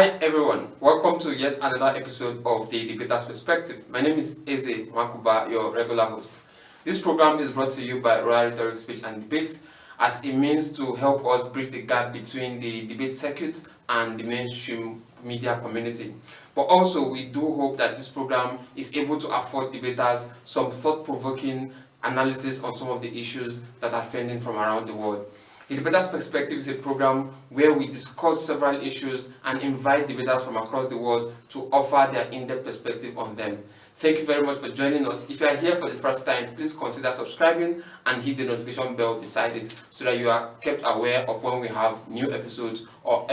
Hi everyone, welcome to yet another episode of the Debater's Perspective. My name is Eze Makuba, your regular host. This program is brought to you by Royal Rhetoric Speech and Debate as a means to help us bridge the gap between the debate circuit and the mainstream media community. But also, we do hope that this program is able to afford debaters some thought-provoking analysis on some of the issues that are trending from around the world. The Debater's Perspective is a program where we discuss several issues and invite debaters from across the world to offer their in-depth perspective on them. Thank you very much for joining us. If you are here for the first time, please consider subscribing and hit the notification bell beside it so that you are kept aware of when we have new episodes or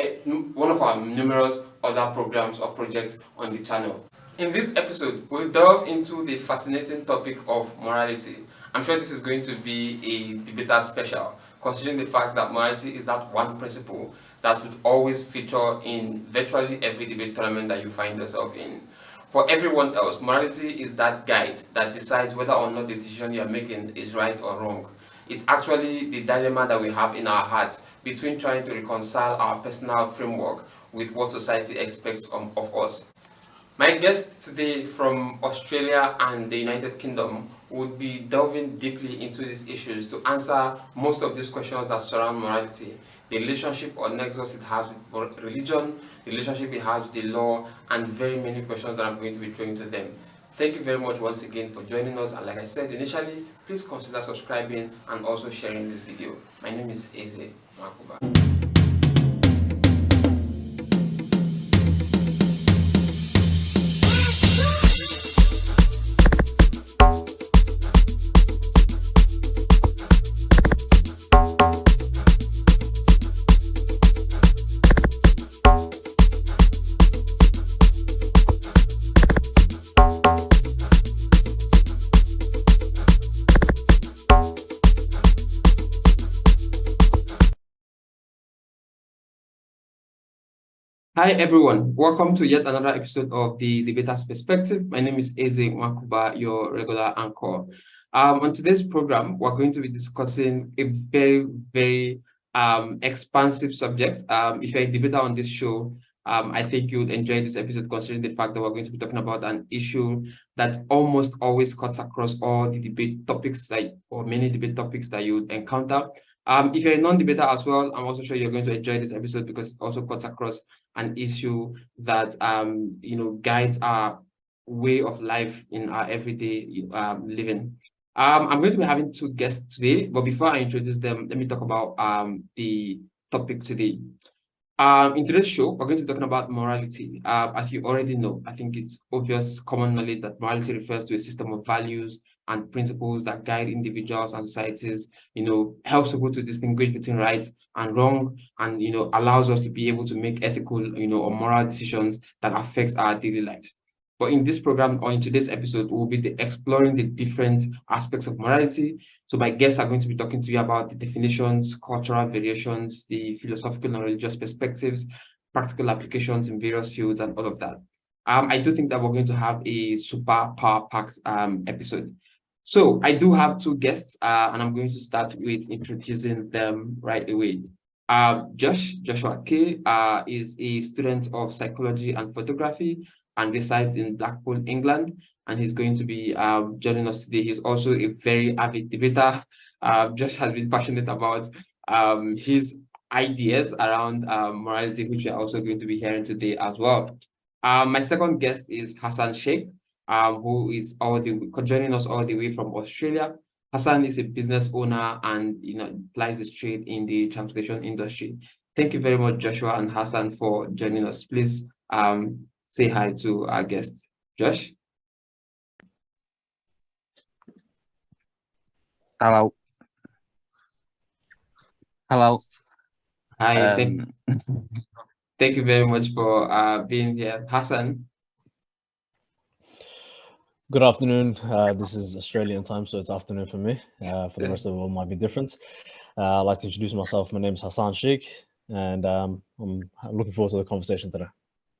one of our numerous other programs or projects on the channel. In this episode, we'll delve into the fascinating topic of morality. I'm sure this is going to be a debater special, considering the fact that morality is that one principle that would always feature in virtually every debate tournament that you find yourself in. For everyone else, morality is that guide that decides whether or not the decision you are making is right or wrong. It's actually the dilemma that we have in our hearts between trying to reconcile our personal framework with what society expects of us. My guests today from Australia and the United Kingdom would be delving deeply into these issues to answer most of these questions that surround morality, the relationship or nexus it has with religion, the relationship it has with the law, and very many questions that I'm going to be throwing to them. Thank you very much once again for joining us, and like I said initially, please consider subscribing and also sharing this video. My name is Eze Makuba. Hi everyone, welcome to yet another episode of the Debater's Perspective. My name is Eze Makuba, your regular anchor. On today's program, we're going to be discussing a very expansive subject. If you're a debater on this show, I think you'd enjoy this episode considering the fact that we're going to be talking about an issue that almost always cuts across all the debate topics or many debate topics that you encounter. If you're a non-debater as well, I'm also sure you're going to enjoy this episode because it also cuts across an issue that guides our way of life in our everyday living. I'm going to be having two guests today, but before I introduce them, let me talk about the topic today. In today's show, we're going to be talking about morality. As you already know, I think it's obvious common knowledge that morality refers to a system of values and principles that guide individuals and societies, helps people to distinguish between right and wrong, and, allows us to be able to make ethical, or moral decisions that affects our daily lives. But in this program, or in today's episode, we'll be exploring the different aspects of morality. So my guests are going to be talking to you about the definitions, cultural variations, the philosophical and religious perspectives, practical applications in various fields, and all of that. I do think that we're going to have a super power-packed episode. So I do have two guests, and I'm going to start with introducing them right away. Joshua K is a student of psychology and photography and resides in Blackpool, England, and he's going to be joining us today. He's also a very avid debater. Josh has been passionate about his ideas around morality, which we are also going to be hearing today as well. My second guest is Hassan Sheikh, who is joining us all the way from Australia. Hassan is a business owner and applies his trade in the transportation industry. Thank you very much, Joshua and Hassan, for joining us. Please say hi to our guests. Josh? Hello. Hello. Hi. Thank you very much for being here. Hassan? Good afternoon. This is Australian time, so it's afternoon for me. For the rest of the world, might be different. I'd like to introduce myself. My name is Hassan Sheikh, and I'm looking forward to the conversation today.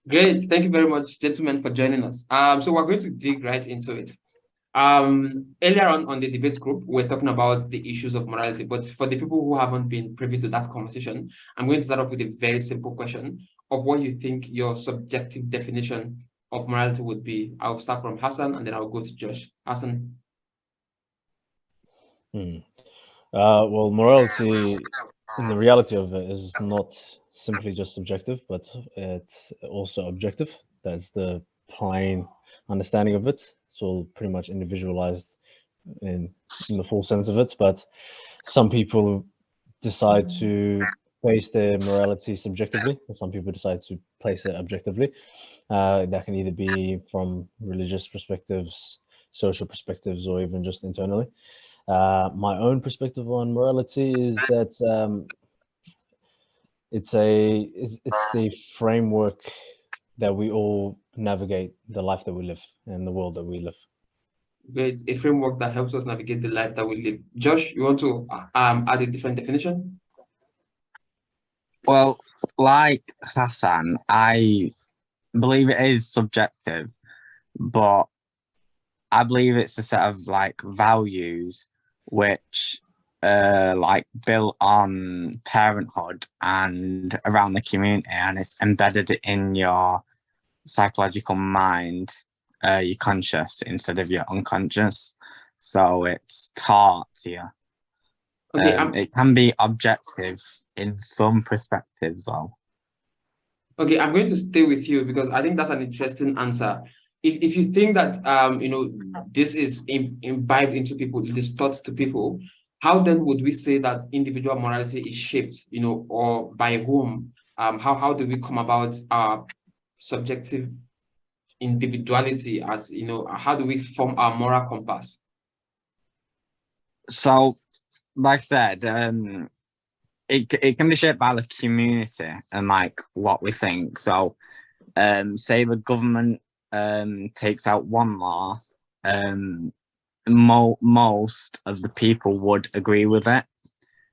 Great. Thank you very much, gentlemen, for joining us. So we're going to dig right into it. Earlier on the debate group, we're talking about the issues of morality, but for the people who haven't been privy to that conversation, I'm going to start off with a very simple question. of what you think your subjective definition of morality would be. I'll start from Hassan and then I'll go to Josh. Hassan. Well, morality, in the reality of it, is not simply just subjective, but it's also objective. That's the plain understanding of it. It's all pretty much individualized in the full sense of it. But some people decide to place their morality subjectively, and some people decide to place it objectively. That can either be from religious perspectives, social perspectives, or even just internally. My own perspective on morality is that it's the framework that we all navigate the life that we live and the world that we live. It's a framework that helps us navigate the life that we live. Josh, you want to add a different definition? Well, like Hassan, I believe it is subjective, but I believe it's a set of like values which like built on parenthood and around the community, and it's embedded in your psychological mind, your conscious instead of your unconscious. So it's taught to you. Okay, it can be objective in some perspectives, though. Okay, I'm going to stay with you because I think that's an interesting answer. If you think that this is imbibed into people, it is taught to people, how then would we say that individual morality is shaped, or by whom? How do we come about our subjective individuality as how do we form our moral compass? So, like I said, it can be shaped by the community and like what we think. So, say the government takes out one law, most of the people would agree with it,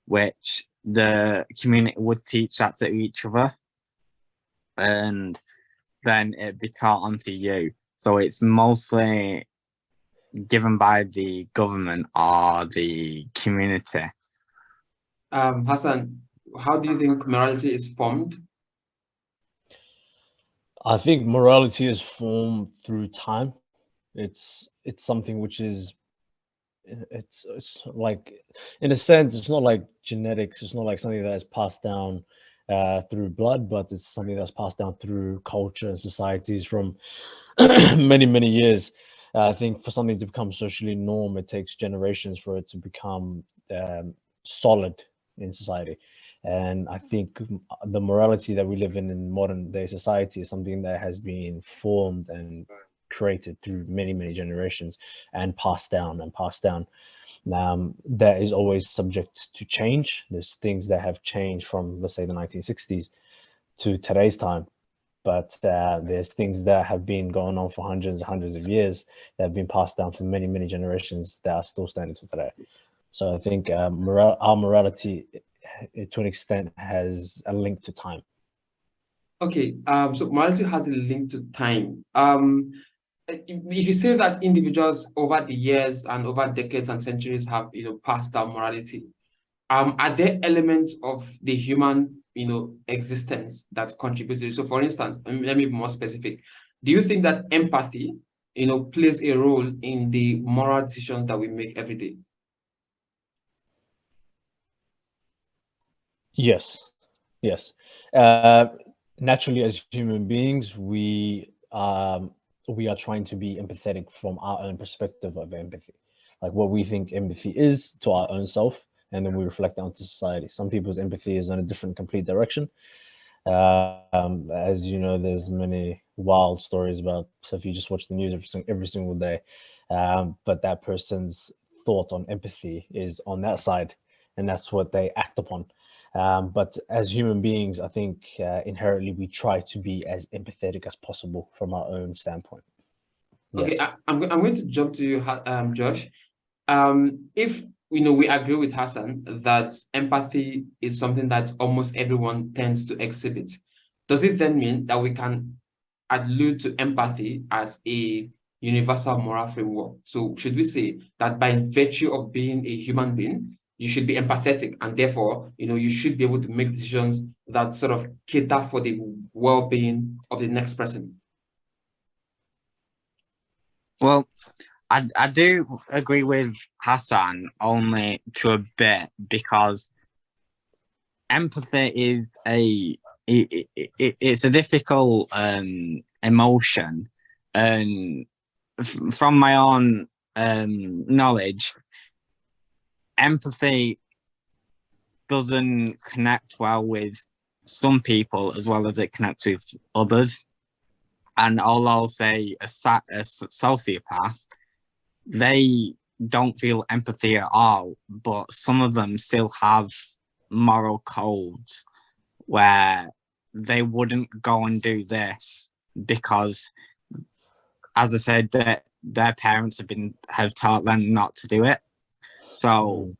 which the community would teach that to each other, and then it'd be taught onto you. So it's mostly given by the government or the community. Hassan, how do you think morality is formed? I think morality is formed through time. It's something which is it's like, in a sense, it's not like genetics. It's not like something that is passed down through blood, but it's something that's passed down through culture and societies from many years. I think for something to become socially norm, it takes generations for it to become solid in society. And I think the morality that we live in modern day society is something that has been formed and created through many generations and passed down. That is always subject to change. There's things that have changed from, let's say, the 1960s to today's time, but there's things that have been going on for hundreds of years that have been passed down for many generations that are still standing to today. So I think our morality, to an extent, has a link to time. Okay, so morality has a link to time. If you say that individuals over the years and over decades and centuries have passed down morality, are there elements of the human existence that contribute to it? So for instance, let me be more specific. Do you think that empathy plays a role in the moral decisions that we make every day? Yes. Naturally, as human beings, we are trying to be empathetic from our own perspective of empathy, like what we think empathy is to our own self, and then we reflect that onto society. Some people's empathy is in a different, complete direction. As you know, there's many wild stories about, so if you just watch the news every single day, but that person's thought on empathy is on that side, and that's what they act upon. But as human beings, I think inherently we try to be as empathetic as possible from our own standpoint. Okay, yes. I'm going to jump to you, Josh. If we agree with Hassan that empathy is something that almost everyone tends to exhibit, does it then mean that we can allude to empathy as a universal moral framework? So should we say that by virtue of being a human being, you should be empathetic, and therefore, you should be able to make decisions that sort of cater for the well-being of the next person. Well, I do agree with Hassan only to a bit, because empathy is it's a difficult emotion, and from my own knowledge, empathy doesn't connect well with some people as well as it connects with others. And although, say, a sociopath, they don't feel empathy at all, but some of them still have moral codes where they wouldn't go and do this because, as I said, their parents have taught them not to do it. So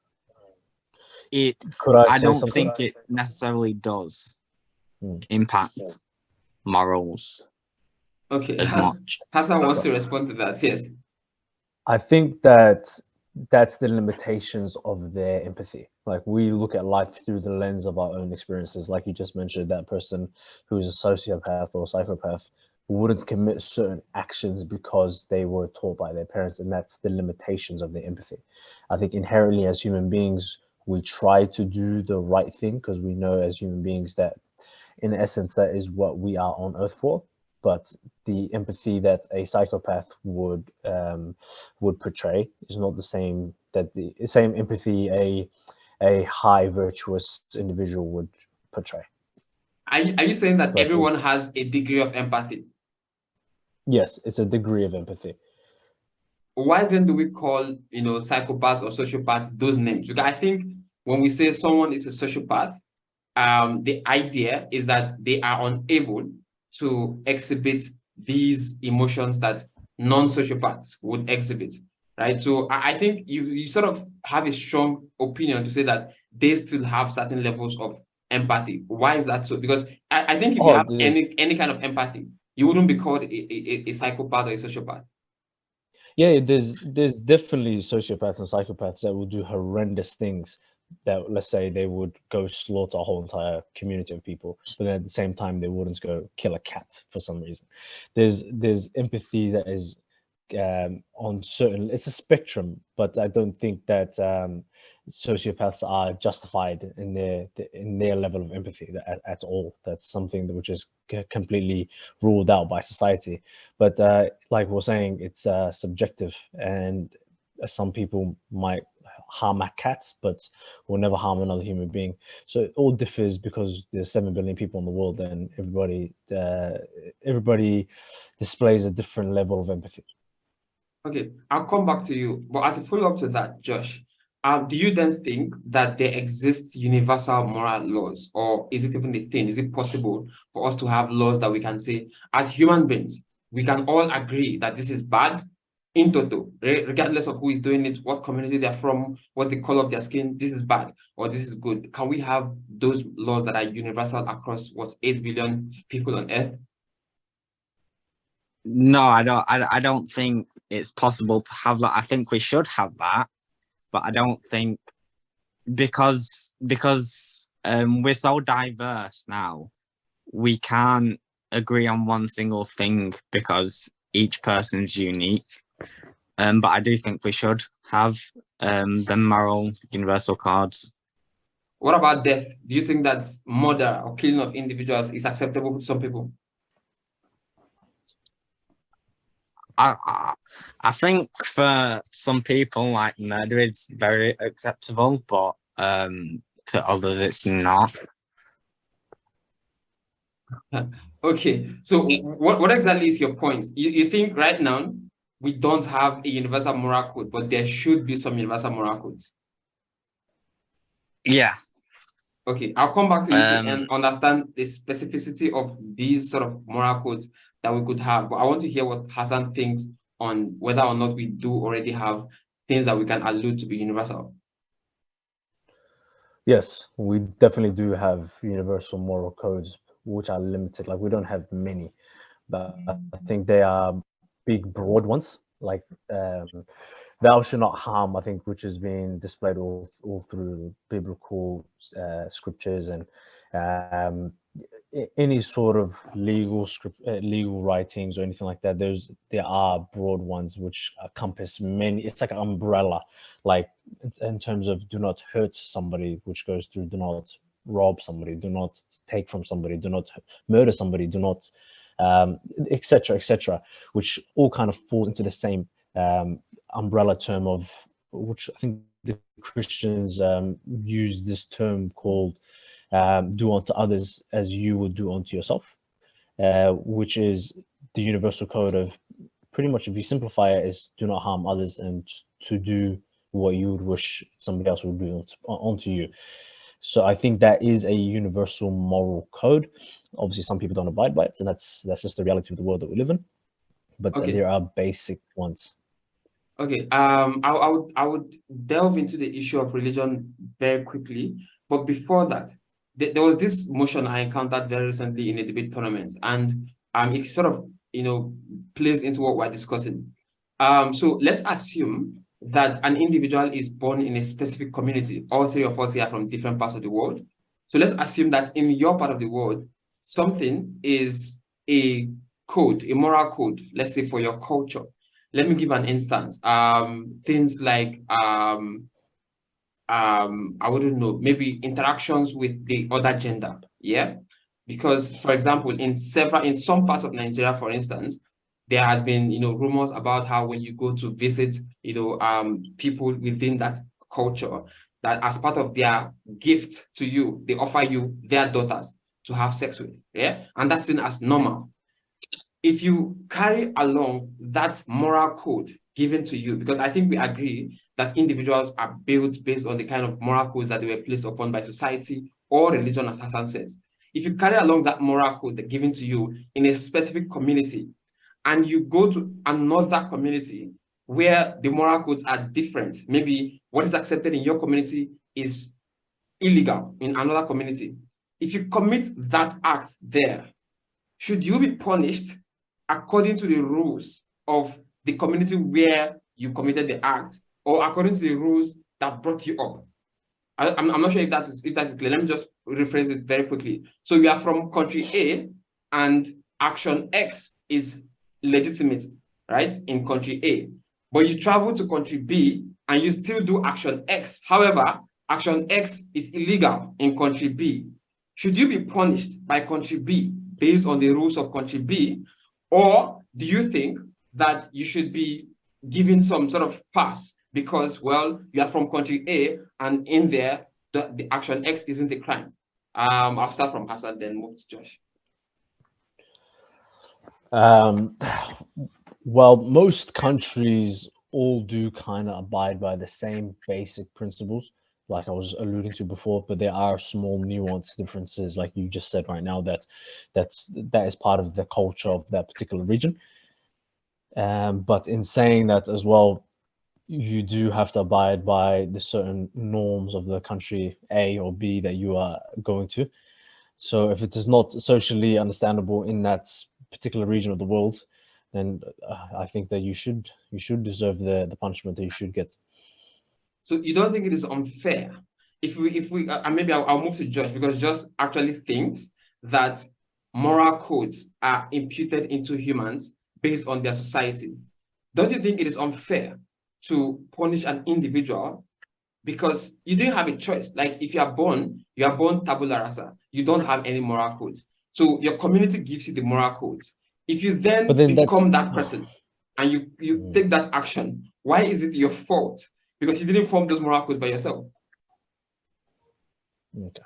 I don't think it necessarily does impact morals. Okay, as much. Hassan wants to respond to that. Yes. I think that's the limitations of their empathy. Like, we look at life through the lens of our own experiences. Like you just mentioned, that person who is a sociopath or psychopath wouldn't commit certain actions because they were taught by their parents, and that's the limitations of their empathy. I think inherently as human beings, we try to do the right thing because we know as human beings that in essence that is what we are on earth for. But the empathy that a psychopath would portray is not the same empathy a high virtuous individual would portray. Are you saying that everyone has a degree of empathy? Yes, it's a degree of empathy. Why then do we call psychopaths or sociopaths those names? Because I think when we say someone is a sociopath, the idea is that they are unable to exhibit these emotions that non-sociopaths would exhibit, right? So I think you sort of have a strong opinion to say that they still have certain levels of empathy. Why is that so? Because I think if you have any kind of empathy, you wouldn't be called a psychopath or a sociopath. Yeah, there's definitely sociopaths and psychopaths that will do horrendous things, that, let's say, they would go slaughter a whole entire community of people, but then at the same time they wouldn't go kill a cat for some reason. There's empathy that is on certain, it's a spectrum, but I don't think that sociopaths are justified in their level of empathy at all. That's something which is completely ruled out by society. But like we're saying, it's subjective, and some people might harm a cat but will never harm another human being. So it all differs because there's 7 billion people in the world, and everybody displays a different level of empathy. Okay, I'll come back to you. But as a follow-up to that, Josh, do you then think that there exists universal moral laws, or is it even a thing? Is it possible for us to have laws that we can say, as human beings, we can all agree that this is bad in total, regardless of who is doing it, what community they're from, what's the color of their skin, this is bad or this is good? Can we have those laws that are universal across 8 billion people on Earth? No, I don't think it's possible to have that. I think we should have that, but I don't think, because we're so diverse now, we can't agree on one single thing because each person's unique. But I do think we should have the moral universal codes. What about death? Do you think that murder or killing of individuals is acceptable to some people? I think for some people, like, murder is very acceptable, but to others it's not. Okay, so what exactly is your point? You think right now we don't have a universal moral code, but there should be some universal moral codes? Yeah. Okay, I'll come back to you and understand the specificity of these sort of moral codes that we could have. But I want to hear what Hassan thinks on whether or not we do already have things that we can allude to be universal. Yes, we definitely do have universal moral codes, which are limited. Like, we don't have many, but I think they are big, broad ones. Like, thou shalt not harm, I think, which has been displayed all through biblical scriptures and any sort of legal writings or anything like that. There are broad ones which encompass many. It's like an umbrella, like in terms of do not hurt somebody, which goes through do not rob somebody, do not take from somebody, do not murder somebody, do not etc., etc., which all kind of falls into the same umbrella term of which I think the Christians use this term called do unto others as you would do unto yourself, which is the universal code of pretty much, if you simplify it, is do not harm others and to do what you would wish somebody else would do onto you. So I think that is a universal moral code. Obviously, some people don't abide by it, and that's just the reality of the world that we live in. But there are basic ones. Okay. I would delve into the issue of religion very quickly, but before that, there was this motion I encountered very recently in a debate tournament, and it sort of plays into what we're discussing. So let's assume that an individual is born in a specific community. All three of us here are from different parts of the world. So let's assume that in your part of the world, something is a code, a moral code, let's say for your culture. Let me give an instance. Things like, I wouldn't know, maybe interactions with the other gender. Yeah. Because, for example, in some parts of Nigeria, for instance, there has been, rumors about how when you go to visit, people within that culture, that as part of their gift to you, they offer you their daughters to have sex with. Yeah. And that's seen as normal. If you carry along that moral code given to you, because I think we agree that individuals are built based on the kind of moral codes that they were placed upon by society or religion, as Hassan says. If you carry along that moral code given to you in a specific community, and you go to another community where the moral codes are different, maybe what is accepted in your community is illegal in another community. If you commit that act there, should you be punished according to the rules of the community where you committed the act, or according to the rules that brought you up? I'm not sure if that's clear. Let me just rephrase it very quickly. So you are from country A, and action X is legitimate, right, in country A, but you travel to country B and you still do action X. However, action X is illegal in country B. Should you be punished by country B based on the rules of country B, or do you think that you should be given some sort of pass because, well, you are from country A and in there the action X isn't a crime? I'll start from Hassan, then move to Josh. Well, most countries all do kind of abide by the same basic principles, like I was alluding to before, but there are small nuance differences, like you just said right now, that is part of the culture of that particular region. But in saying that as well, you do have to abide by the certain norms of the country A or B that you are going to. So if it is not socially understandable in that particular region of the world, then I think that you should deserve the punishment that you should get. So you don't think it is unfair if we maybe I'll move to Josh, because Josh actually thinks that moral codes are imputed into humans based on their society. Don't you think it is unfair to punish an individual because you didn't have a choice? Like if you are born tabula rasa, you don't have any moral codes. So your community gives you the moral codes. If you then become that person and you take that action, why is it your fault? Because you didn't form those moral codes by yourself. Okay.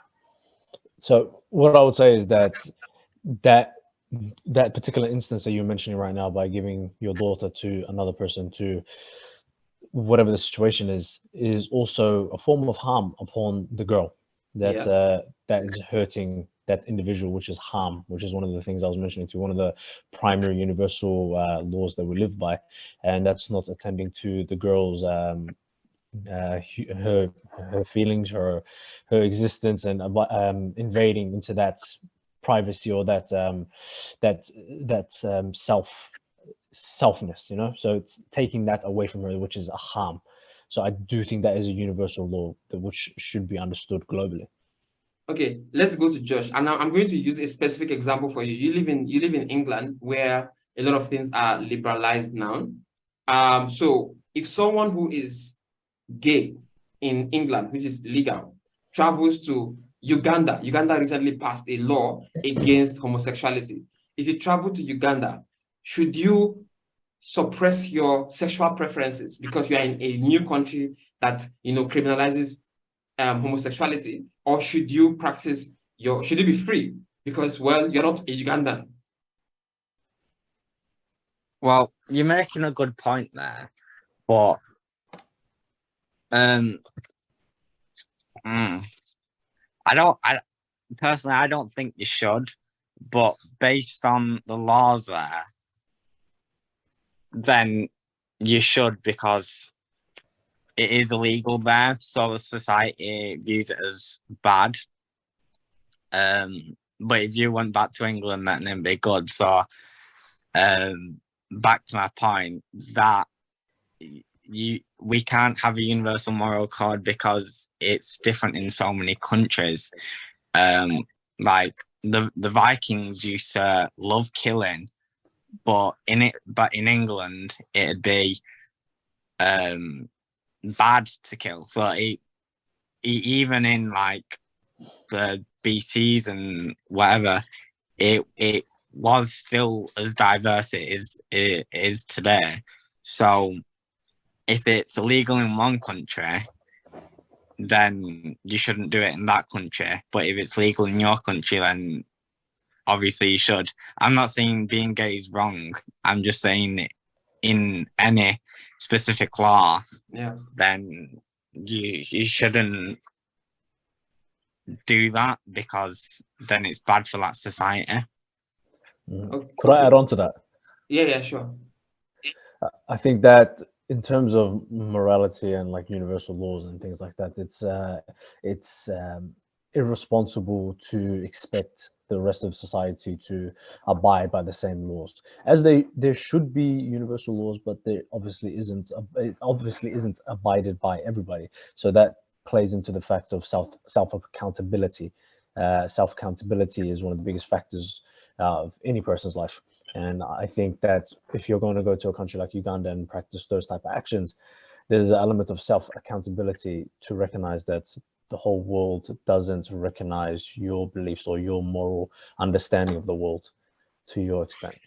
So what I would say is that particular instance that you're mentioning right now, by giving your daughter to another person, to whatever the situation is also a form of harm upon the girl. That is hurting that individual, which is harm, which is one of the things I was mentioning to one of the primary universal laws that we live by, and that's not attending to the girl's her feelings, her existence, and invading into that privacy or that self selfness, you know. So it's taking that away from her, which is a harm. So I do think that is a universal law that which should be understood globally. Okay, let's go to Josh. And now I'm going to use a specific example for you. You live in England, where a lot of things are liberalized now. So if someone who is gay in England, which is legal, travels to Uganda recently passed a law against homosexuality. If you travel to Uganda, should you suppress your sexual preferences because you are in a new country that, you know, criminalizes homosexuality, or should you practice should you be free because, well, you're not a Ugandan? Well, you're making a good point there, but personally, I don't think you should, but based on the laws there, then you should, because it is illegal there, so the society views it as bad. But if you went back to England, then it'd be good. So, back to my point, that we can't have a universal moral code because it's different in so many countries. Like the Vikings used to love killing, but in England it'd be bad to kill. So even in like the BCs and whatever, it was still as diverse it is today. So if it's illegal in one country, then you shouldn't do it in that country. But if it's legal in your country, then obviously you should. I'm not saying being gay is wrong. I'm just saying in any specific law, then you shouldn't do that, because then it's bad for that society. Okay. Could I add on to that? Yeah, sure. I think that in terms of morality and like universal laws and things like that, it's irresponsible to expect the rest of society to abide by the same laws. As there should be universal laws, but there obviously isn't. It obviously isn't abided by everybody. So that plays into the fact of self accountability. Self accountability is one of the biggest factors of any person's life. And I think that if you're going to go to a country like Uganda and practice those type of actions, there's an element of self accountability to recognize that the whole world doesn't recognize your beliefs or your moral understanding of the world to your extent.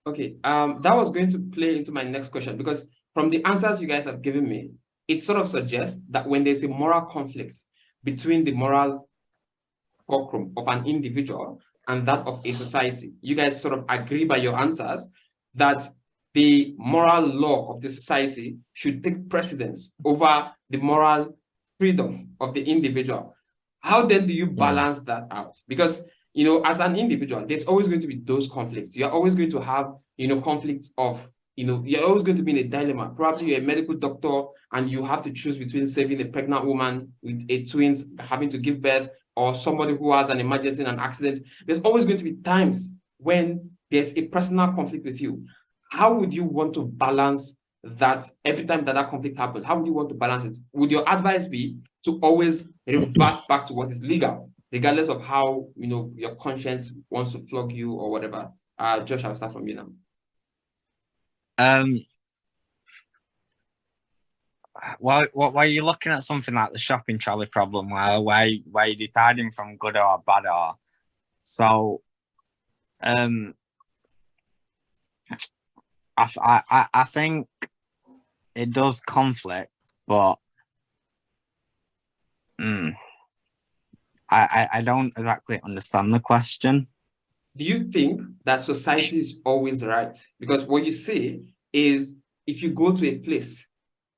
Okay, that was going to play into my next question, because from the answers you guys have given me, it sort of suggests that when there's a moral conflict between the moral fulcrum of an individual and that of a society, you guys sort of agree by your answers that the moral law of the society should take precedence over the moral freedom of the individual. How then do you balance that out? Because, you know, as an individual, there's always going to be those conflicts. You're always going to have, you know, conflicts of, you know, you're always going to be in a dilemma. Probably you're a medical doctor and you have to choose between saving a pregnant woman with a twins having to give birth, or somebody who has an emergency and an accident. There's always going to be times when there's a personal conflict with you. How would you want to balance that every time that conflict happens? How would you want to balance it? Would your advice be to always revert back to what is legal, regardless of how, you know, your conscience wants to flog you or whatever? Josh, I'll start from you now. Why you're looking at something like the shopping trolley problem, where you're deciding from good or bad, or so. I think it does conflict, but I don't exactly understand the question. Do you think that society is always right? Because what you say is, if you go to a place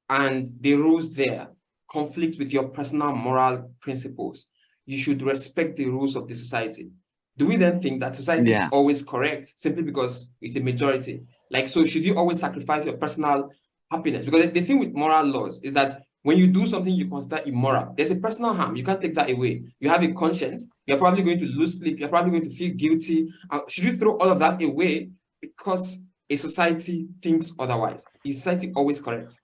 and the rules there conflict with your personal moral principles, you should respect the rules of the society. Do we then think that society is always correct simply because it's a majority? Like, so should you always sacrifice your personal happiness? Because the thing with moral laws is that when you do something you consider immoral, there's a personal harm. You can't take that away. You have a conscience. You're probably going to lose sleep. You're probably going to feel guilty. Should you throw all of that away because a society thinks otherwise? Is society always correct?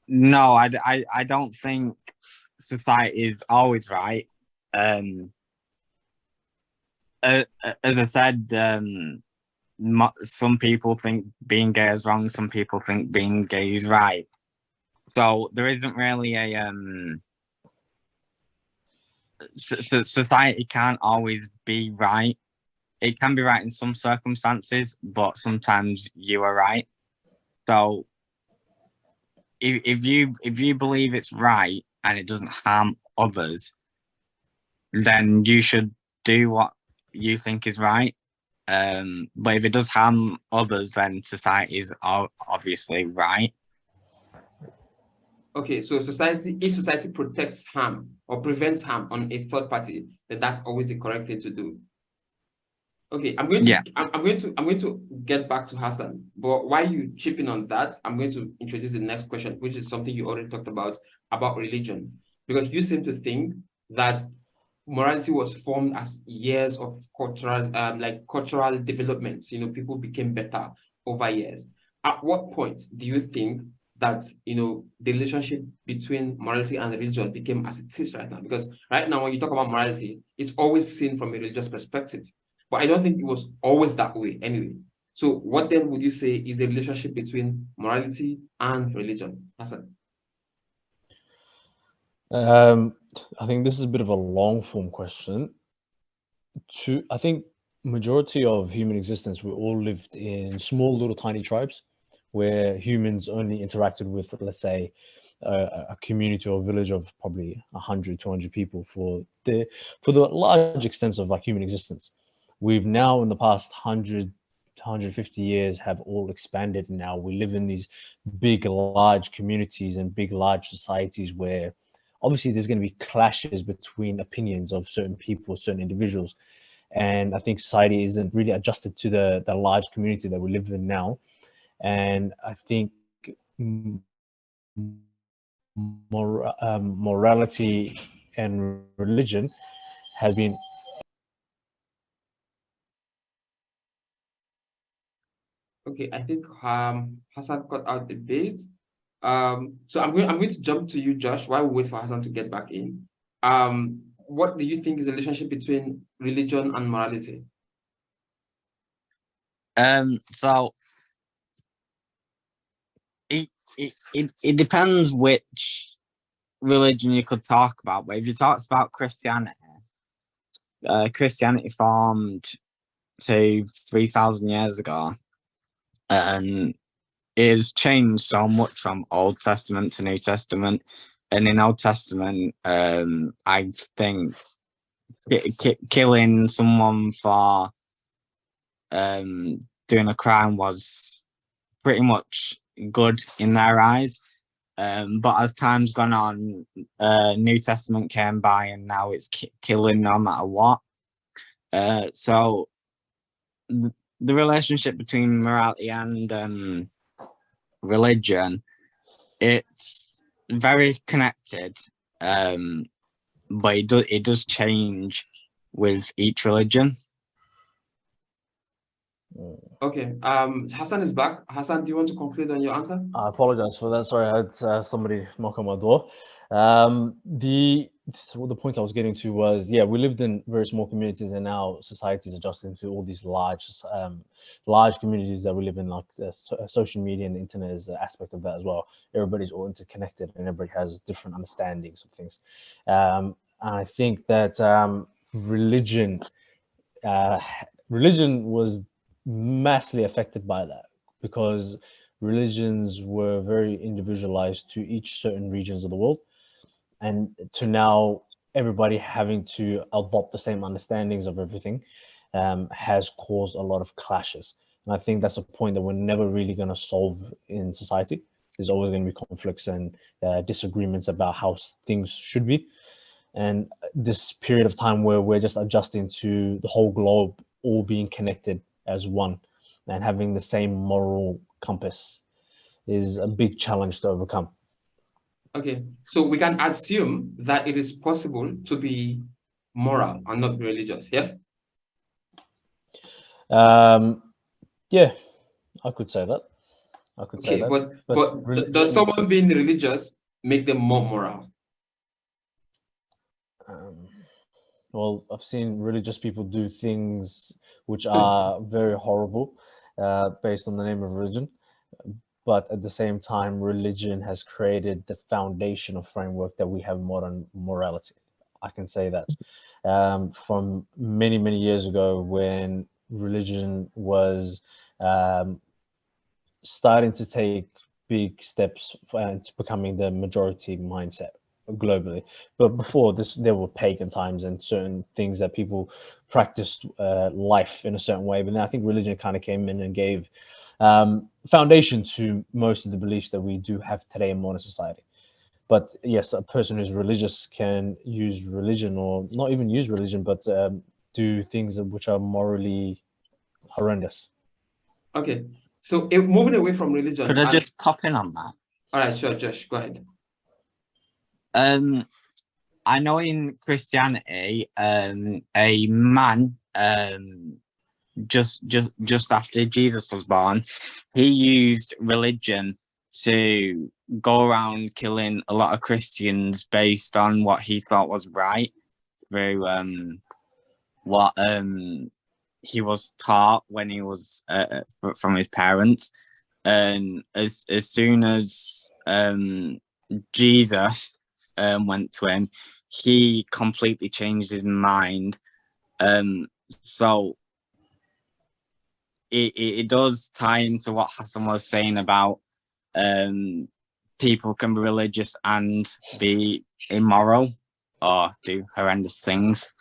No, I don't think society is always right. As I said, some people think being gay is wrong. Some people think being gay is right. So there isn't really a society can't always be right. It can be right in some circumstances, but sometimes you are right. So if you believe it's right and it doesn't harm others, then you should do what you think is right. But if it does harm others, then society is obviously right. Okay, so society, if society protects harm or prevents harm on a third party, then that's always the correct thing to do. Okay, I'm going to get back to Hassan, but while you chip in on that, I'm going to introduce the next question, which is something you already talked about religion, because you seem to think that morality was formed as years of cultural, cultural developments. People became better over years. At what point do you think that the relationship between morality and religion became as it is right now? Because right now, when you talk about morality, it's always seen from a religious perspective. But I don't think it was always that way anyway. So what then would you say is the relationship between morality and religion, Hassan? I think this is a bit of a long form question. I think majority of human existence, we all lived in small little tiny tribes where humans only interacted with, let's say, a community or village of probably 100, 200 people for the large extents of like human existence. We've now in the past 150 years have all expanded. Now we live in these big, large communities and big, large societies where obviously there's going to be clashes between opinions of certain people, certain individuals. And I think society isn't really adjusted to the large community that we live in now. And I think morality and religion has been. Okay, I think Hassan got out the bit. So I'm going to jump to you, Josh, while we wait for Hassan to get back in. What do you think is the relationship between religion and morality? So it depends which religion you could talk about. But if you talk about Christianity, Christianity formed 3,000 years ago, and it has changed so much from Old Testament to New Testament. And in Old Testament, I think killing someone for doing a crime was pretty much good in their eyes. But as time's gone on, New Testament came by, and now it's killing no matter what. So the relationship between morality and religion, it's very connected, but it does change with each religion. Okay, Hassan is back. Hassan, do you want to conclude on your answer? I apologize for that. Sorry, I had somebody knock on my door. The point I was getting to was, yeah, we lived in very small communities, and now society is adjusting to all these large communities that we live in. Like social media and the internet is an aspect of that as well. Everybody's all interconnected, and everybody has different understandings of things. And I think that religion was massively affected by that, because religions were very individualized to each certain regions of the world, and to now everybody having to adopt the same understandings of everything has caused a lot of clashes. And I think that's a point that we're never really going to solve in society. There's always going to be conflicts and disagreements about how things should be. And this period of time where we're just adjusting to the whole globe all being connected as one and having the same moral compass is a big challenge to overcome. Okay, so we can assume that it is possible to be moral and not be religious, yes? Yeah, I could say that. I could say Okay, that. but does someone being religious make them more moral? Well, I've seen religious people do things which are very horrible, based on the name of religion. But at the same time, religion has created the foundation of framework that we have modern morality. I can say that. From many, many years ago, when religion was starting to take big steps into becoming the majority mindset globally. But before this, there were pagan times and certain things that people practiced life in a certain way. But then I think religion kind of came in and gave foundation to most of the beliefs that we do have today in modern society. But yes, a person who's religious can use religion, or not even use religion, but do things which are morally horrendous. Okay, so moving away from religion. Could I just pop in on that? All right, sure, Josh, go ahead. I know in Christianity, a man, just after Jesus was born, he used religion to go around killing a lot of Christians based on what he thought was right through what he was taught when he was from his parents. And as soon as Jesus went to him, he completely changed his mind. So it does tie into what Hassan was saying about people can be religious and be immoral or do horrendous things.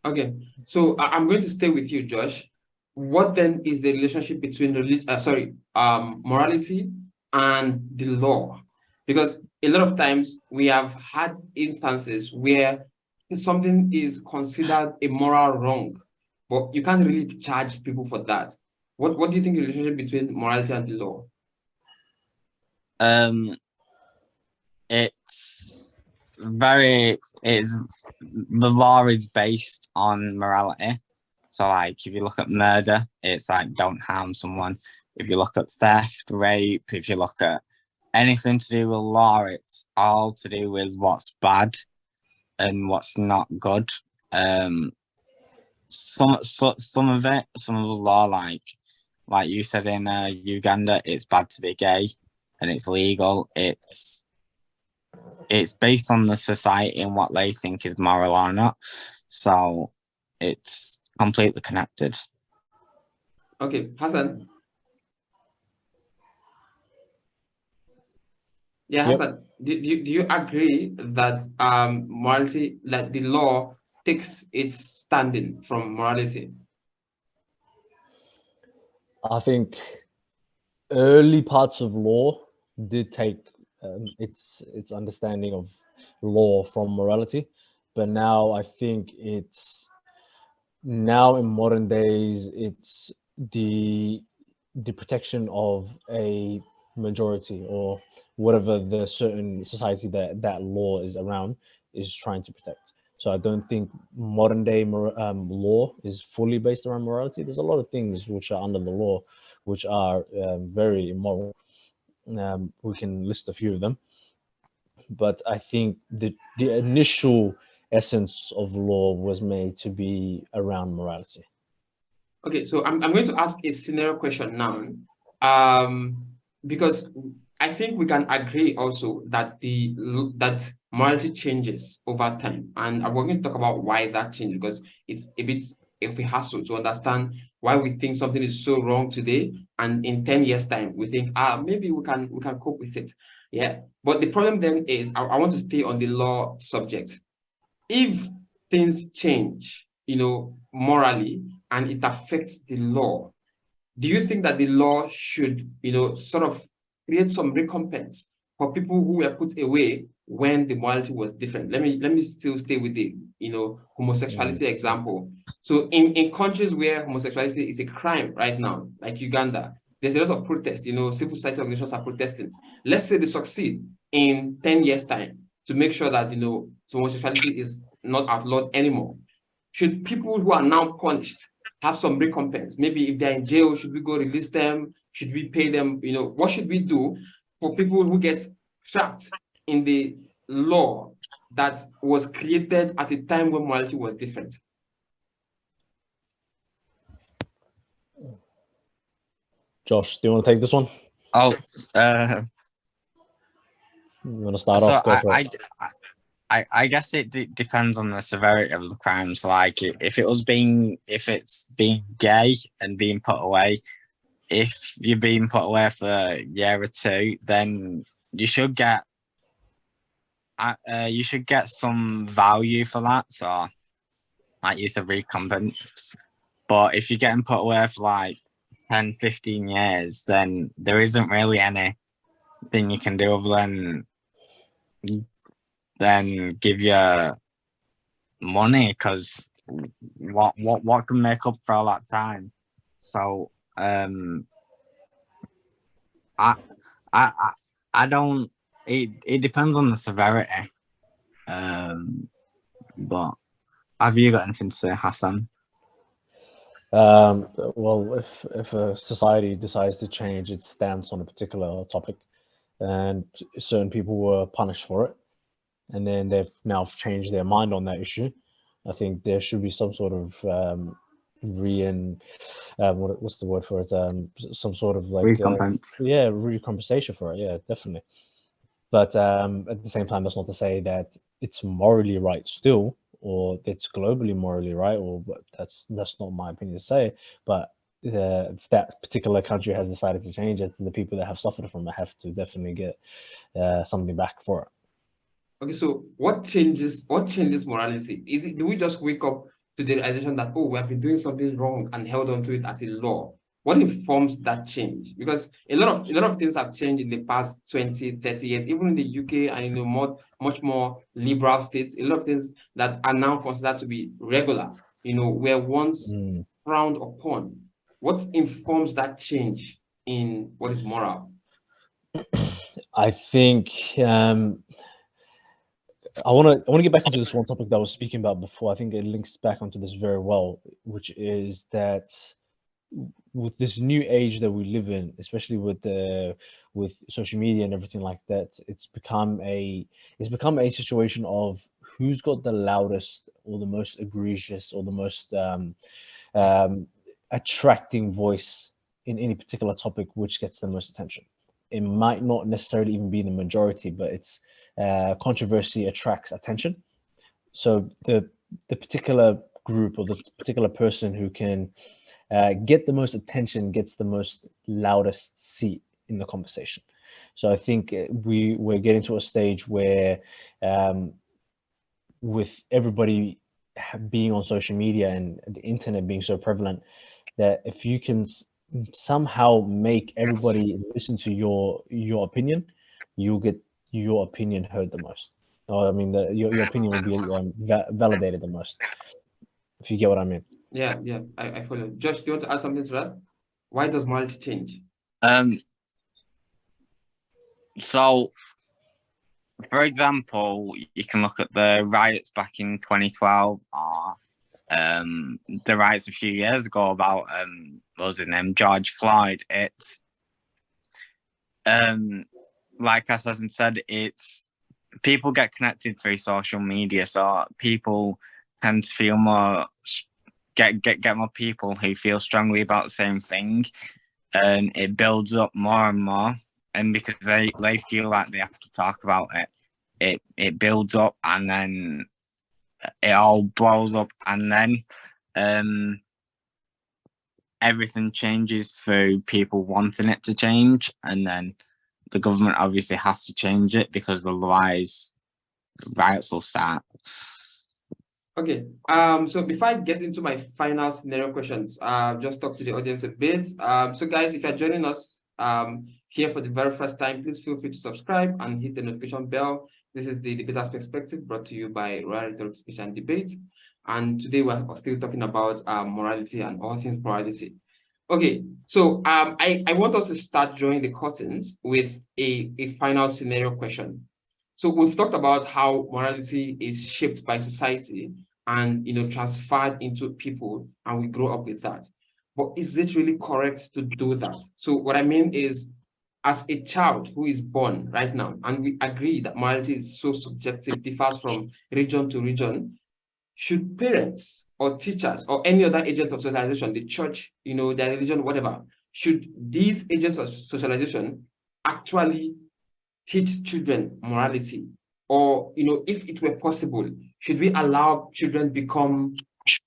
Okay, so I'm going to stay with you, Josh. What then is the relationship between morality and the law? Because a lot of times we have had instances where something is considered a moral wrong, but you can't really charge people for that. What do you think the relationship between morality and the law? The law is based on morality. So like if you look at murder, it's like don't harm someone. If you look at theft, rape, if you look at anything to do with law, it's all to do with what's bad and what's not good. Some of the law, like you said in Uganda, it's bad to be gay and it's legal. It's based on the society and what they think is moral or not. So it's completely connected. Okay, Hassan. Yeah, Yep. Hassan, do you agree that morality, that the law takes its standing from morality? I think early parts of law did take its understanding of law from morality, but now I think now in modern days it's the protection of a majority or whatever the certain society that law is around is trying to protect. So I don't think modern day law is fully based around morality. There's a lot of things which are under the law which are very immoral. We can list a few of them, but I think the initial essence of law was made to be around morality. Okay, so I'm going to ask a scenario question now, because I think we can agree also that that morality changes over time, and we're going to talk about why that changes, because it's a bit of a hassle to understand why we think something is so wrong today, and in 10 years time we think maybe we can cope with it. Yeah, but the problem then is I want to stay on the law subject. If things change, morally, and it affects the law, do you think that the law should, sort of create some recompense for people who were put away when the morality was different? Let me still stay with the, homosexuality example. So in countries where homosexuality is a crime right now, like Uganda, there's a lot of protest, civil society organizations are protesting. Let's say they succeed in 10 years time to make sure that, homosexuality is not outlawed anymore. Should people who are now punished have some recompense? Maybe if they're in jail, should we go release them? Should we pay them? You know, what should we do for people who get trapped in the law that was created at a time when morality was different? Josh, do you want to take this one? Oh, You want to start so off? Go for it. I guess it depends on the severity of the crimes. Like if it's being gay and being put away, if you're being put away for a year or two, then you should get some value for that. So, like you said, recompense. But if you're getting put away for like 10, 15 years, then there isn't really anything you can do other than give you money, because what can make up for all that time? So I don't. It depends on the severity. But have you got anything to say, Hassan? Well, if a society decides to change its stance on a particular topic, and certain people were punished for it, and then they've now changed their mind on that issue, I think there should be some sort of what's the word for it? Some sort of like Recompense. recompensation for it. Yeah, definitely. But at the same time, that's not to say that it's morally right still, or it's globally morally right, or that's not my opinion to say. But if that particular country has decided to change it, the people that have suffered from it have to definitely get something back for it. Okay, so what changes morality? Do we just wake up to the realization that, oh, we have been doing something wrong and held on to it as a law? What informs that change? Because a lot of things have changed in the past 20, 30 years, even in the UK and in much more liberal states. A lot of things that are now considered to be regular, were once frowned upon. What informs that change in what is moral? I think I want to get back into this one topic that I was speaking about before. I think it links back onto this very well, which is that with this new age that we live in, especially with social media and everything like that, it's become a situation of who's got the loudest or the most egregious or the most attracting voice in any particular topic, which gets the most attention. It might not necessarily even be the majority, but it's controversy attracts attention. So the particular group or the particular person who can get the most attention gets the most loudest seat in the conversation. So I think we're getting to a stage where with everybody being on social media and the internet being so prevalent, that if you can somehow make everybody listen to your opinion, you'll get your opinion heard the most. Or I mean, your opinion will be validated the most, if you get what I mean. Yeah, I follow. Josh, do you want to add something to that? Why does morality change? So, for example, you can look at the riots back in 2012, or the riots a few years ago about what was his name, George Floyd. It's like Hassan said, it's people get connected through social media, so people tend to feel more get more people who feel strongly about the same thing, and it builds up more and more. And because they feel like they have to talk about it, it builds up, and then it all blows up, and then everything changes through people wanting it to change, and then the government obviously has to change it, because otherwise riots will start. Okay, so before I get into my final scenario questions, just talk to the audience a bit. So guys, if you're joining us here for the very first time, please feel free to subscribe and hit the notification bell. This is the Debater's Perspective, brought to you by Royal Rhetoric, Speech and Debate. And today we're still talking about morality and all things morality. Okay, so I want us to start drawing the curtains with a final scenario question. So we've talked about how morality is shaped by society and transferred into people, and we grow up with that. But is it really correct to do that? So what I mean is, as a child who is born right now, and we agree that morality is so subjective, differs from region to region, should parents or teachers or any other agent of socialization, the church, their religion, whatever, should these agents of socialization actually teach children morality? Or, if it were possible, should we allow children become,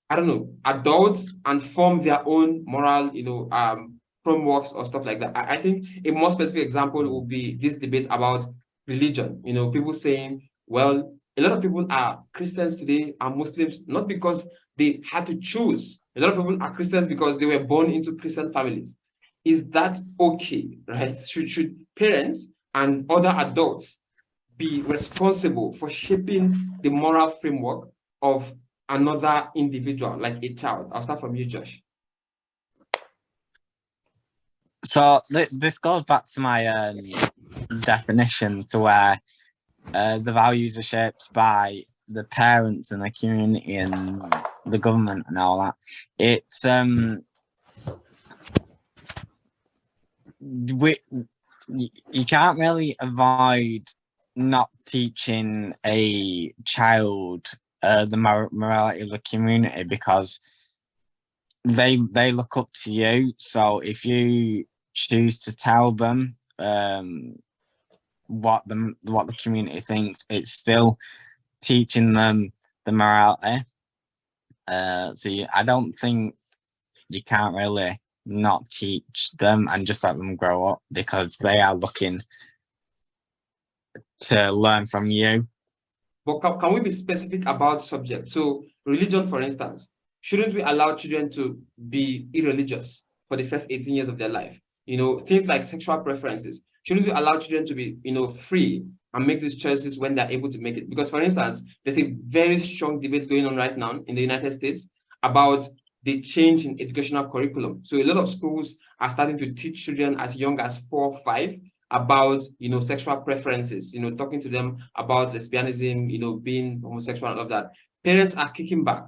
I don't know, adults and form their own moral, frameworks or stuff like that? I think a more specific example would be this debate about religion. People saying, well, a lot of people are Christians today, are Muslims, not because they had to choose. A lot of people are Christians because they were born into Christian families. Is that okay, right? Should parents and other adults be responsible for shaping the moral framework of another individual, like a child? I'll start from you, Josh. So this goes back to my definition, to where the values are shaped by the parents and the community and the government and all that. It's you can't really avoid not teaching a child the morality of the community, because they look up to you. So if you choose to tell them what the community thinks, it's still teaching them the morality. I don't think you can't really not teach them and just let them grow up, because they are looking to learn from you. But can we be specific about subject? So religion, for instance, shouldn't we allow children to be irreligious for the first 18 years of their life? Things like sexual preferences, shouldn't we allow children to be, free and make these choices when they're able to make it? Because, for instance, there's a very strong debate going on right now in the United States about the change in educational curriculum. So a lot of schools are starting to teach children as young as 4 or 5 about sexual preferences, talking to them about lesbianism, being homosexual and all of that. Parents are kicking back.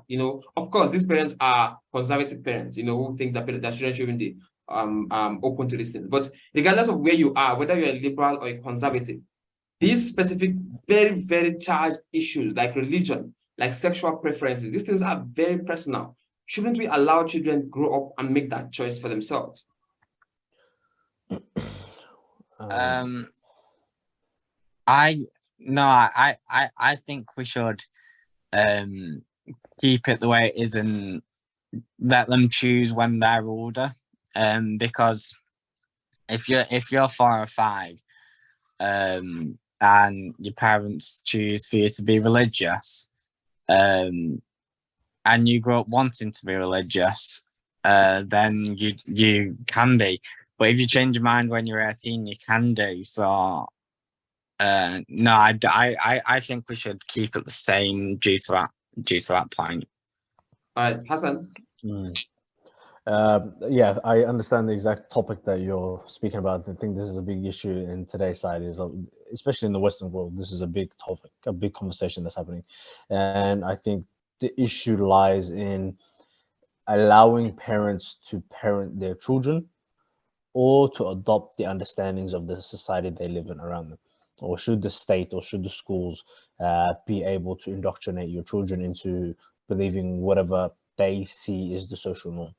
Of course, these parents are conservative parents, who think that children shouldn't be open to this thing. But regardless of where you are, whether you're a liberal or a conservative, these specific, very, very charged issues like religion, like sexual preferences, these things are very personal. Shouldn't we allow children grow up and make that choice for themselves? I think we should keep it the way it is and let them choose when they're older. Because if you're 4 or 5, and your parents choose for you to be religious, and you grow up wanting to be religious, then you can be. But if you change your mind when you're 18, you can do. So no, I think we should keep it the same due to that point. All right, Hassan. Yeah, I understand the exact topic that you're speaking about. I think this is a big issue in today's society, especially in the Western world. This is a big topic, a big conversation that's happening, and I think the issue lies in allowing parents to parent their children, or to adopt the understandings of the society they live in around them. Or should the state or should the schools be able to indoctrinate your children into believing whatever they see is the social norm,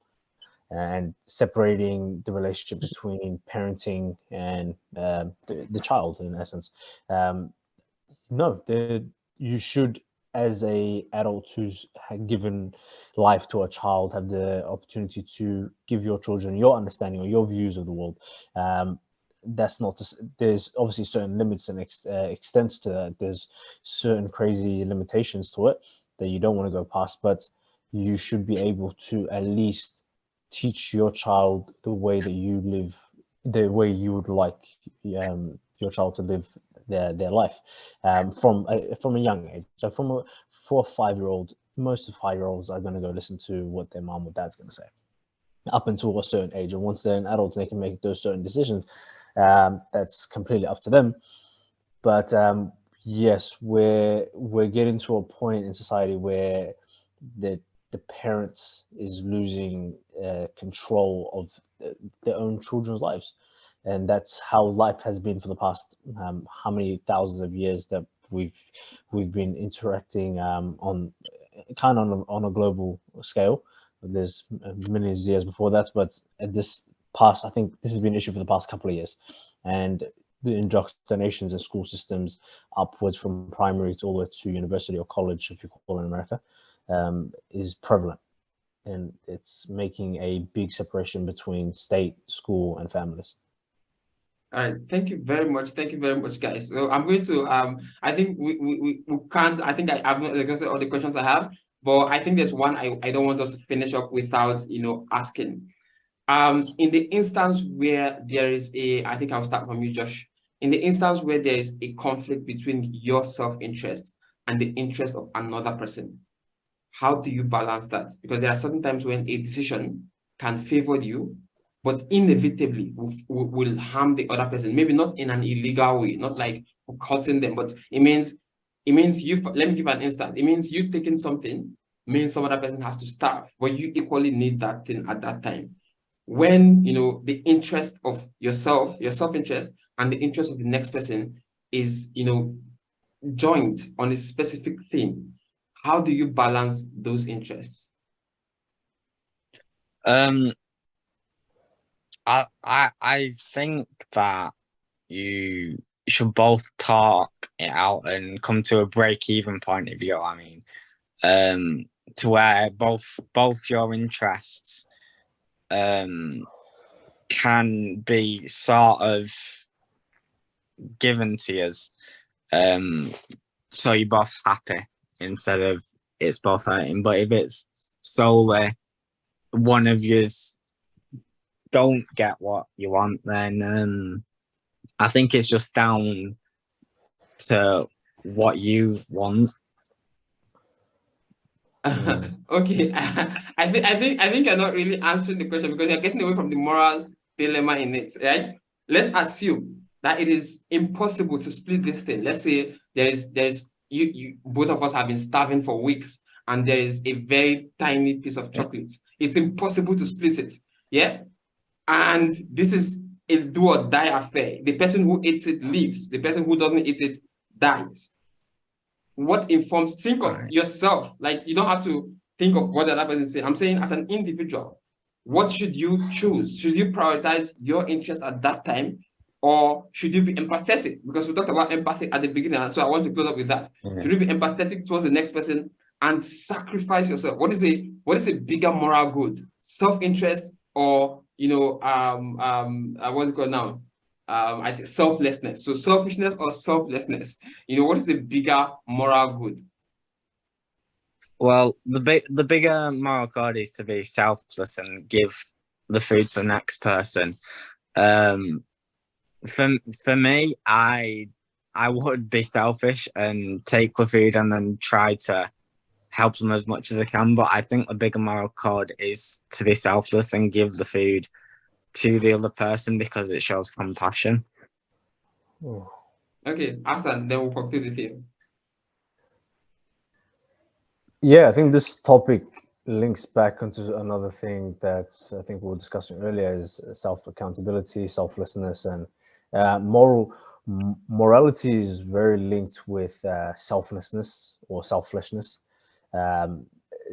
and separating the relationship between parenting and the child, in essence? No, you should, as a adult who's given life to a child, have the opportunity to give your children your understanding or your views of the world. That's not there's obviously certain limits and extents to that. There's certain crazy limitations to it that you don't want to go past, but you should be able to at least teach your child the way that you live, the way you would like your child to live their life, from a young age. So from a 4 or 5-year-old, most of 5-year-olds are going to go listen to what their mom or dad's going to say up until a certain age, and once they're an adult, they can make those certain decisions. That's completely up to them. But yes, we're getting to a point in society where that the parents is losing control of their own children's lives. And that's how life has been for the past how many thousands of years that we've been interacting on kind of on a global scale. There's millions of years before that, but at this past, I think this has been an issue for the past couple of years, and the indoctrinations in school systems upwards from primary to all the way to university or college, if you call it in America, is prevalent, and it's making a big separation between state, school, and families. All right, thank you very much. Thank you very much, guys. So I'm going to I think we can't, I think I've not exhausted all the questions I have, but I think there's one I don't want us to finish up without asking. In the instance where there is I think I'll start from you, Josh. In the instance where there is a conflict between your self-interest and the interest of another person, how do you balance that? Because there are certain times when a decision can favor you, but inevitably will harm the other person. Maybe not in an illegal way, not like hurting them, but it means you, let me give an instance. It means you taking something means some other person has to starve, but you equally need that thing at that time. When the interest of yourself, your self-interest, and the interest of the next person is joined on a specific thing, how do you balance those interests? I think that you should both talk it out and come to a break-even point, if you know what I mean. To where both your interests can be sort of given to us, so you're both happy instead of it's both hurting. But if it's solely one of yous don't get what you want, then I think it's just down to what you want. Okay, I think you're not really answering the question because you're getting away from the moral dilemma in it, right? Let's assume that it is impossible to split this thing. Let's say there's you both of us have been starving for weeks and there is a very tiny piece of chocolate. It's impossible to split it. Yeah. And this is a do or die affair. The person who eats it lives. The person who doesn't eat it dies. What informs, think of yourself, like you don't have to think of what the other person is saying. I'm saying as an individual, what should you choose? Should you prioritize your interest at that time, or should you be empathetic? Because we talked about empathy at the beginning, so I want to close up with that. Should you be empathetic towards the next person and sacrifice yourself? What is a bigger moral good? Self-interest or what's it called now? I think selflessness. So selfishness or selflessness, what is the bigger moral good? Well, the bigger moral good is to be selfless and give the food to the next person. For me, I would be selfish and take the food and then try to help them as much as I can. But I think the bigger moral code is to be selfless and give the food to the other person because it shows compassion. Okay, Hassan, then we'll conclude with you. Yeah, I think this topic links back onto another thing that I think we were discussing earlier is self-accountability, selflessness, and morality is very linked with selflessness or selfishness.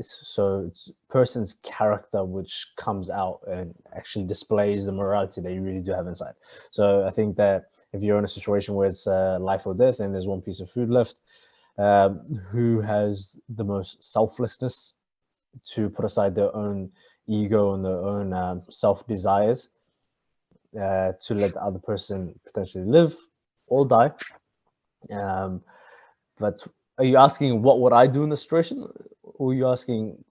So it's person's character which comes out and actually displays the morality that you really do have inside. So I think that if you're in a situation where it's life or death and there's one piece of food left, who has the most selflessness to put aside their own ego and their own self-desires to let the other person potentially live or die. But are you asking what would I do in the situation? Or are you asking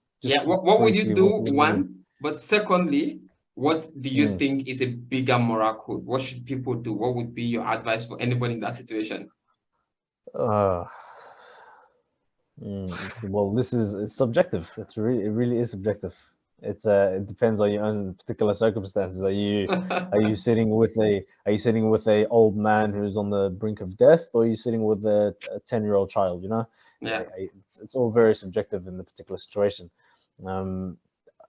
what would you do, one? But secondly, what do you think is a bigger moral code? What should people do? What would be your advice for anybody in that situation? Well, this is subjective. It really is subjective. it depends on your own particular circumstances. Are you sitting with a old man who's on the brink of death, or are you sitting with a 10-year-old child? You know, Yeah. it's all very subjective in the particular situation.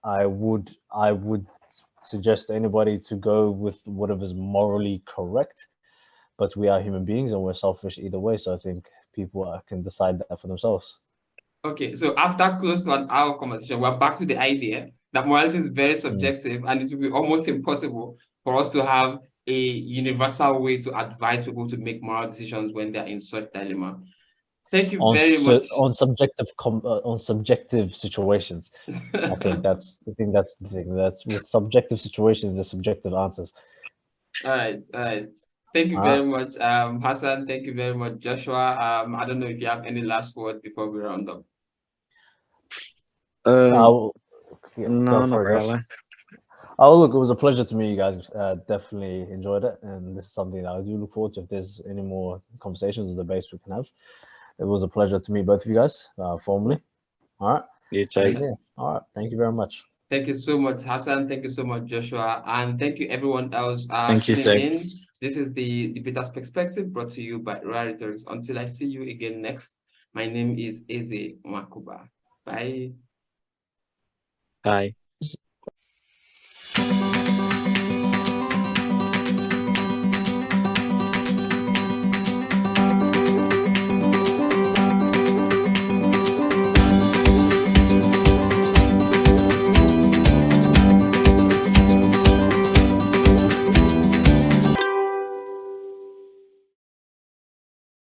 I would suggest anybody to go with whatever's morally correct, but we are human beings and we're selfish either way. So I think people can decide that for themselves. Okay, so after closing on our conversation, we're back to the idea that morality is very subjective, and it will be almost impossible for us to have a universal way to advise people to make moral decisions when they're in such dilemma. Thank you very much. On subjective situations. I think that's the thing. That's with subjective situations, the subjective answers. All right. Thank you very much, Hassan. Thank you very much, Joshua. I don't know if you have any last word before we round up. No, not really. Oh, look, it was a pleasure to meet you guys. Definitely enjoyed it, and this is something that I do look forward to. If there's any more conversations or debates we can have, it was a pleasure to meet both of you guys formally. All right. You too. Yeah. All right. Thank you very much. Thank you so much, Hassan. Thank you so much, Joshua. And thank you, everyone else Thank you, tuning in. This is the Debater's Perspective brought to you by Rare Rhetorics. Until I see you again next, my name is Eze Makuba. Bye. Bye.